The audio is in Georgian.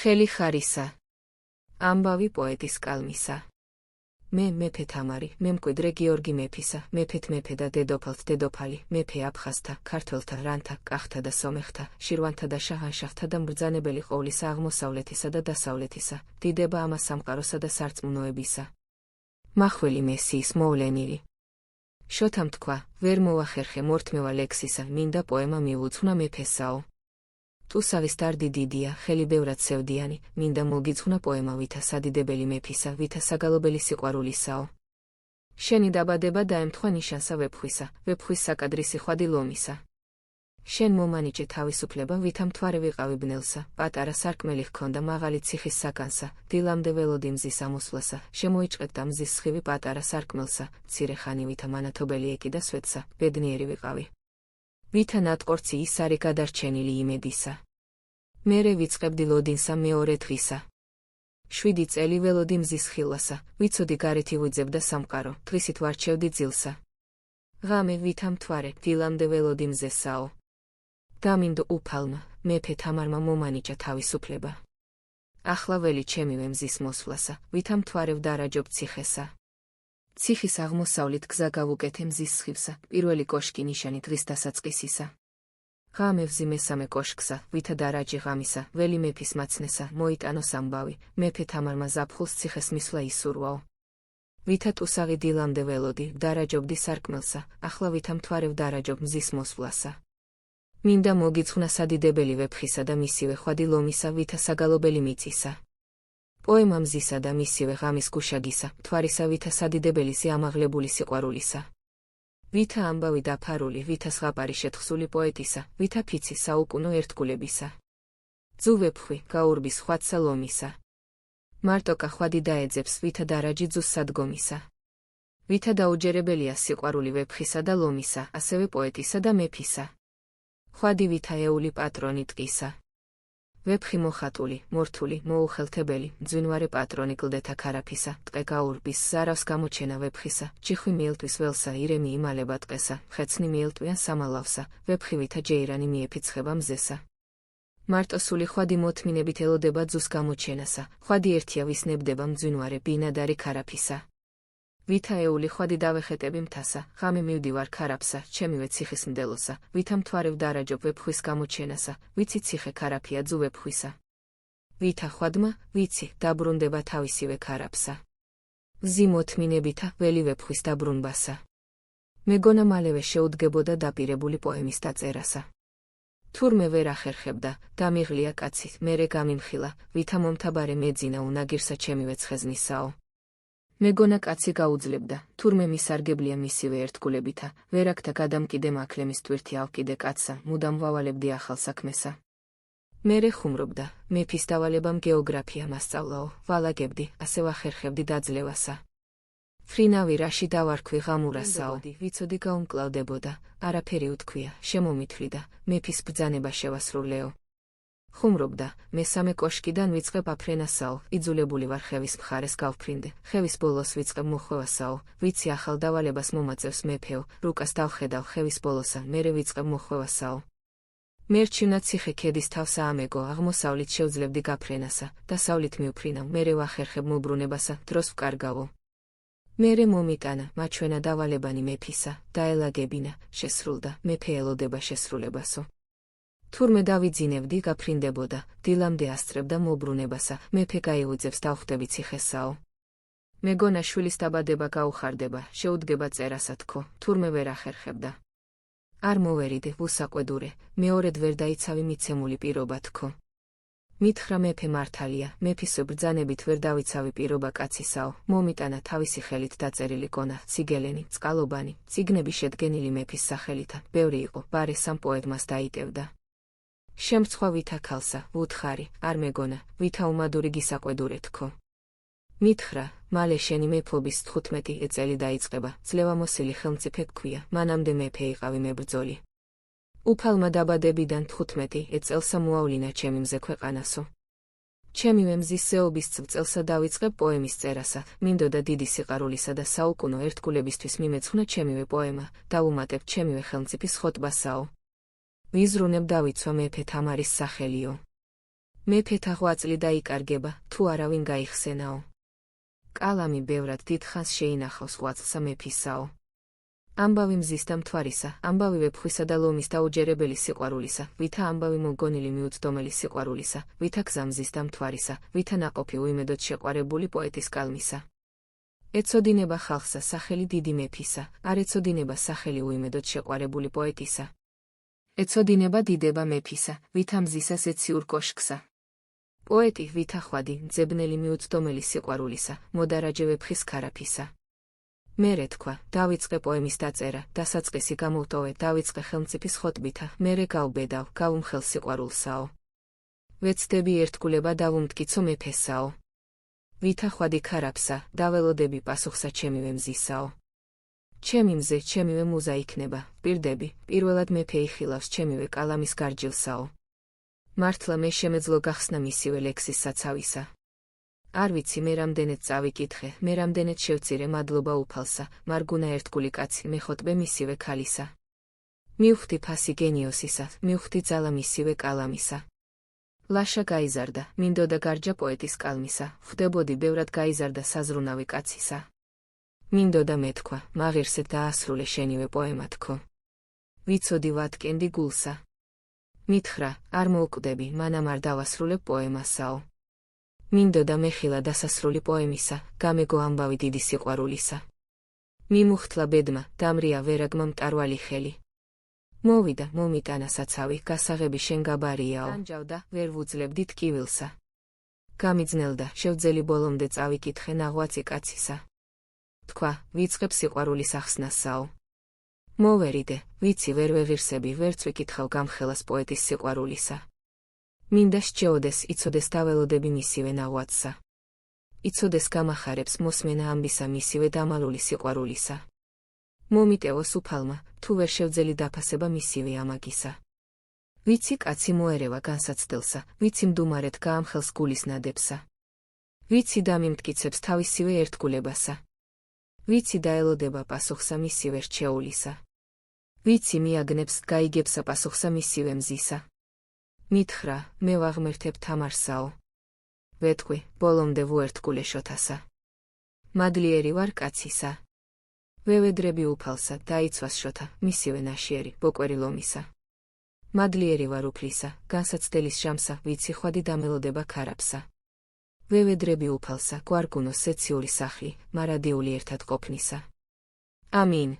ხელი ხარისა. ამბავი პოეტის კალმისა. მე მეფე თამარი, მე მკვიდრე გიორგი მეფისა, მეფეთ მეფე და დედოფალთ დედოფალი, მეფე აფხაზთა, ქართველთა, რანთა, კახთა და სომეხთა, შირვანთა და შაჰანშაჰთა და მბრძანებელი ყოვლისა აღმოსავლეთისა და დასავლეთისა, დიდება ამა სამყაროსა და სარწმუნოებისა. მახვილი მესიის მოვლენილი. შოთამ თქვა, ვერ მოვახერხე მორთმევა ლექსისა, მინდა პოემა მიუძღვნა მეფესაო. ტუსავის დარდი დიდია, ხელი ბევრად სევდიანი, მინდა მოგიძღვნა პოემა ვითა სადიდებელი მეფისა, ვითა საგალობელი სიყვარულისაო. შენი დაბადება დაემთხვა ნიშანსა ვეფხვისა, ვეფხვის საკადრისი ხვადი ლომისა. შენ მომანიჭე თავისუფლება, ვითა მთვარე ვიყავი ბნელსა, პატარა სარკმელი ჰქონდა მაღალი ციხის საკანსა, დილამდე ველოდი მზის ამოსვლასა, შემოიჭყეთდა მზის სხივი პატარა სარკმელსა, მცირე ხანი ვითა მანათობელი ეკიდა სვეტსა, ბედნიერი ვიყავი. ვითა ნატყორცი ის არი გადარჩენილი იმედისა. მერე ვიწყებდი ლოდინსა მეორე დღისა. 7 წელი ველოდი მზის ხილვასა, ვიცოდი გარეთი ვიძებდა სამყარო, თვისით ვარჩევდი ძილსა. ღამე ვითა მთვარე, დილამდე ველოდი მზესაო. დამინდო უფალმა, მეფე თამარმა მომანიჭა თავისუფლება. ახლა ველი ჩემივე მზის მოსვლასა, ვითა მთვარე ვდარაჯობ ციხესა. ციხის აღმოსავლით გზა გავუკეთე მზის სხივსა, პირველი კოშკი ნიშანი დღის დასაწყისისა. ღამე ვზი მესამე კოშკსა, ვითა დარაჯი ღამისა, ველი მეფის მაცნესა, მოიტანოს ამბავი, მეფე თამარმა ზაფხულს ციხეს მისვლა ისურვაო. ვითა ტუსაღი დილამდე ველოდი, ვდარაჯობდი სარკმელსა, ახლა ვითა მთვარე ვდარაჯობ მზის მოსვლასა. მინდა მოგიძღვნა სადიდებელი ვეფხისა და მისივე ხვადი ლომისა, ვითა საგალობელი მიწისა. პოემა მზისა და მისივე ღამის გუშაგისა, მთვარისა ვითა სადიდებელისი ამაღლებული სიყვარულისა. ვითა ამბავი დაფარული, ვითა ზღაპარი შეთხსული პოეტისა, ვითა ფიცი საუკუნო ერთგულებისა. ძუ ვეფხვი, გაურბის ხვადსა ლომისა. მარტოკა ხვადი დაეძებს, ვითა დარაჯი ძუს სადგომისა. ვითა დაუჯერებელია სიყვარული ვეფხისა და ლომისა, ასევე პოეტისა და მეფისა. ხვადი ვითა ეული პატრონი ტყისა. ვეფხი მოხატული, მორთული, მოუხელთებელი, მძვინვარე პატრონი კლდეთა ქარაფისა, ტყე გაურბის, ზარავს გამოჩენა ვეფხისა, ჭიხვი მიელთვის ველსა, ირემი იმალება ტყესა, ხეცნი მიელტვიან სამალავსა, ვეფხი ვითა ჯეირანი მიეფიცხება მზესა. მარტოსული ხვადი მოთმინებით ელოდება ძუს გამოჩენასა, ხვადი ერთია ვის ნებდება მძვინვარე ბინადარი ქარაფისა. ვითა ეული ხვადი დავეხეტები მთასა, ღამე მივდივარ ქარაფსა, ჩემივე ციხის მდელოსა, ვითა მთვარე ვდარაჯობ ვეფხვის გამოჩენასა, ვიცი ციხე ქარაფია ძუ ვეფხვისა. ვითა ხვადმა, ვიცი, დაბრუნდება თავისივე ქარაფსა. ვზი მოთმინებითა, ველი ვეფხვის დაბრუნბასა. მეგონა მალევე შეუდგებოდა დაპირებული პოემის დაწერასა. თურმე ვერ ახერხებდა, დამიღლია კაცი, მერე გამიმხილა, ვითა მომთაბარე მეძინა უნაგირსა ჩემივე ცხეზნისაო. მეგონა კაცი გაუძლებდა, თურმე მისარგებლია მისივე ერთგულებითა, ვერაგთა გადამკიდე მაკლემის ტვირთი ავკიდე კაცსა, მუდამ ვავალებდი ახალ საქმესა. მერე ხუმრობდა, მეფის დავალებამ გეოგრაფია მასწავლაო, ვალაგებდი, ასე ვახერხებდი დაძლევასა. ფრინავი რაში დავარქვი ღამურასაო, ვიცოდი გაუმკლავდებოდა, არაფერი უთქვია, შემომითვლიდა, მეფის ბრძანება შევასრულეო. ხუმრობდა, მესამე კოშკიდან ვიწყებ აფრენასაო, იძულებული ვარ ხევის მხარეს გავფრინდე, ხევის ბოლოს ვიწყებ მოხვევასაო, ვიცი ახალ დავალებას მომაწევს მეფეო, რუკას დავხედავ ხევის ბოლოსა, მერე ვიწყებ მოხვევასაო. მერჩივნა ციხე ქედის თავსა ამეგო, აღმოსავლით შევძლებდი გაფრენასა, დასავლით მივფრინავ, მერე ვახერხებ მოbrunებასა, დროს ვკარგავო. მერე მომიტანა, მაჩვენა დავალებანი მეფისა, დაელაგებინა, შესრულდა, მეფე ელოდება შესრულებასო. თურმე დავიძინებდი, გაფრინდებოდა, დილამდე ასწრებდა მოbrunებასა, მეფე გაიუძებს დავხვდები ციხესაო. მეგონა შვილის დაბადება გაუხარდება, შეუდგება წერასა თქო, თურმე ვერ ახერხებდა. არ მოვერიდე, უსაყვედურე, მეორედ ვერ დაიცავი მიცემული პირობა თქო. მითხრა მეფე მართალია, მეფის ბრძანებით ვერ დავიცავი პირობა კაცისაო, მომიტანა თავისი ხელით დაწერილი კონა, ციგელენი, წყალობანი, ციგნები შედგენილი მეფის სახელითა, ბევრი იყო, ბარე სამ პოეტმას დაიტევდა. შემრცხვა ვითა ქალსა, ვუთხარი, არ მეგონა, ვითა უმადური გისაყვედურე თქო. მითხრა, მალე შენი მეფობის 15 წელი დაიწყება, ძლევამოსილი ხელმწიფე გქვია, მანამდე მეფე იყავი მებრძოლი. უფალმა დაბადებიდან 15 წელსა მოავლინა ჩემი მზე ქვეყანასო. ჩემივე მზის ზეობის წელსა დავიწყებ პოემის წერასა, მინდოდა დიდი სიყვარულისა და საუკუნო ერთგულებისთვის მიმეცხვნა ჩემივე პოემა, დავუმატებ ჩემივე ხელმწიფის ხოტბასაო. ვიზრუნებ დავიცვა მეფე თამარის სახელიო. მეფეთა ღვაწლი დაიკარგება, თუ არავინ გაიხსენაო. კალამი ბევრად დიდხანს შეინახავს ღვაწლსა მეფისაო. ამბავი მზის და მთვარისა, ამბავი ვეფხვისა და ლომის დაუჯერებელი სიყვარულისა, ვითა ამბავი მოგონილი მიუწდომელი სიყვარულისა, ვითა გზა მზის და მთვარისა, ვითა ნაყოფი უიმედოდ შეყვარებული პოეტის კალმისა. ეწოდინება ხალხსა სახელი დიდი მეფისა, არ ეწოდინება სახელი უიმედოდ შეყვარებული პოეტისა. ეწოდინება დიდება მეფისა, ვითა მზისას ეციურ კოშკსა. პოეტი, ვითა ხვადი, მძებნელი მიუწდომელი სიყვარულისა, მოდარაჯე ვეფხის ქარაფისა. მერე თქვა, დავიწყე პოემის დაწერა, დასაწყისი გამოვტოვე, დავიწყე ხელმწიფის ხოტბითა, მერე გავბედავ, გავუმხელ სიყვარულსაო. ვეცდები ერთგულება დავუმტკიცო მეფესაო. ვითა ხვადი ქარაფსა, დაველოდები პასუხსა ჩემივე მზისაო. ჩემი მზე, ჩემივე მუზა იქნება, პირდები, პირველად მეფე იხილავს ჩემივე კალამის გარჯილსაო. მართლა მე შემეძლო გახსნა მისივე ლექსის საცავისა. არ ვიცი მე რამდენად წავიკითხე, მე რამდენად შევწირე მადლობა უფალსა, მარგუნა ერთგული კაცი მე ხოტბე მისივე ქალისა. მივხვდი ფასი გენიოსისა, მივხვდი ძალა მისივე კალამისა. ლაშა გაიზარდა, მინდოდა გარჯა პოეტის კალმისა, ხვდებოდი ბევრად გაიზარდა საზრუნავი კაცისა. მინდოდა მეთქვა, მაღირსეთ დაასრულე შენივე პოემა თქო. ვიცოდი ვატკენდი გულსა. მითხრა, არ მოვკვდები, მანამ არ დავასრულებ პოემასაო. მინდოდა მეხილა დასასრული პოემისა, გამეგო ამბავი დიდი სიყვარულისა. მიმუხთლა ბედმა, დამრია ვერაგმა მტარვალი ხელი. მოვიდა, მომიტანა საცავი, გასაღები შენ გაბარიაო. განჯავდა, ვერ ვუძლებდი ტკივილსა. გამიძნელდა, შევძელი ბოლომდე წავიკითხე ნაღვაწი კაცისა. თქვა, ვიწყებ სიყვარულის ახსნასაო. მოვერიდე, ვიცი ვერ ვეღირსები, ვერც ვიკითხავ გამხელას პოეტის სიყვარულისა. მინდა სჯეოდეს, იცოდეს დაველოდები მისივე ნაღვაწსა. იცოდეს გამახარებს მოსმენა ამბისა მისივე დამალული სიყვარულისა. მომიტევოს უფალმა, თუ ვერ შევძელი დაფასება მისივე ამაგისა. ვიცი კაცი მოერევა განსაცდელსა, ვიცი მდუმარეთ გაამხელს გულის ნადებსა. ვიცი დამიმტკიცებს თავისივე ერთგულებასა. ვიცი დაელოდება პასუხსა მისივე რჩეულისა. ვიცი მიაგნებს, გაიგებსა პასუხსა მისივე მზისა. მითხრა, მე ვაღმერთებ თამარსაო. ვეთქვი, ბოლომდე ვუერთგულე შოთასა. მადლიერი ვარ კაცისა. ვევედრები უფალსა, დაიცვას შოთა, მისივე ნაშიერი, ბოკვერი ლომისა. მადლიერი ვარ უფლისა, განსაცდელის ჟამსა, ვიცი ხვადი დამელოდება ქარაფსა. ვევედრები უფალსა, გვარგუნოს ეციური სახლი, მარადიული ერთად ყოფნისა. ამინ.